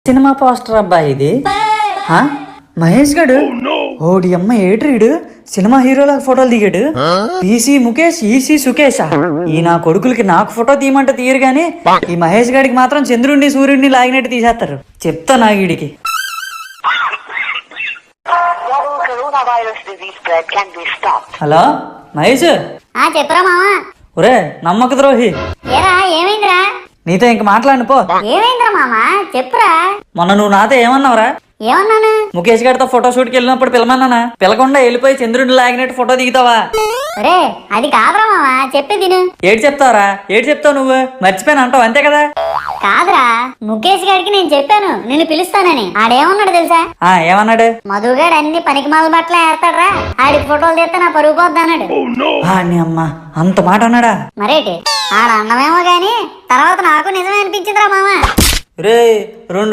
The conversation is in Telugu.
సినిమా పోస్టర్ అబ్బాయి ఇది. మహేష్ గడు ఓడి అమ్మ ఏట్రీడు సినిమా హీరోలకు ఫోటోలు దిగాడు. పీసీ ముఖేష్ ఈసీ సుకేషా ఈ నా కొడుకులకి నాకు ఫోటో తీయమంటే తీయరు గాని ఈ మహేష్ గడికి మాత్రం చంద్రుడిని సూర్యుడిని లాగినట్టు తీసేస్తారు. చెప్తా నా వీడికి. హలో మహేష్. చెప్పరా మావా. ఒరే నమ్మక ద్రోహి, ఏరా ఏమైందిరా? నీతో ఇంక మాట్లాడిన పో. ఏమైందిరా మామా చెప్పురా. మొన్న నువ్వు నాతో ఏమన్నావురా? ఏమన్నాను? ముఖేష్ గారితో ఫోటో షూట్ కి వెళ్ళినప్పుడు పిలమన్నానా? పిలకుండా వెళ్ళిపోయి చంద్రుడిని లాగినట్టు ఫోటో దిగుతావా? రే అది కాదురా మామా, చెప్పి తిను. ఏడు చెప్తావరా? ఏడు చెప్తావు నువ్వు? మర్చిపోయాను అంటావు అంతే కదా? కాదురా, ముఖేష్ గారికి నేను చెప్పాను నిన్ను పిలుస్తానని. ఆడేమన్నాడు తెలుసా? ఏమన్నాడు? మధుగాడు అన్ని పనికిమాల బట్టలు ఏస్తాడ్రా, ఆడికి ఫోటోలు తీస్తే నా పరుగు పోద్ది అన్నాడు. అమ్మా అంత మాట అన్నాడా? మరేటి ఆడ అన్నమేమో గాని తర్వాత నాకు నిజమే అనిపించిందిరా మామా. రే రెండు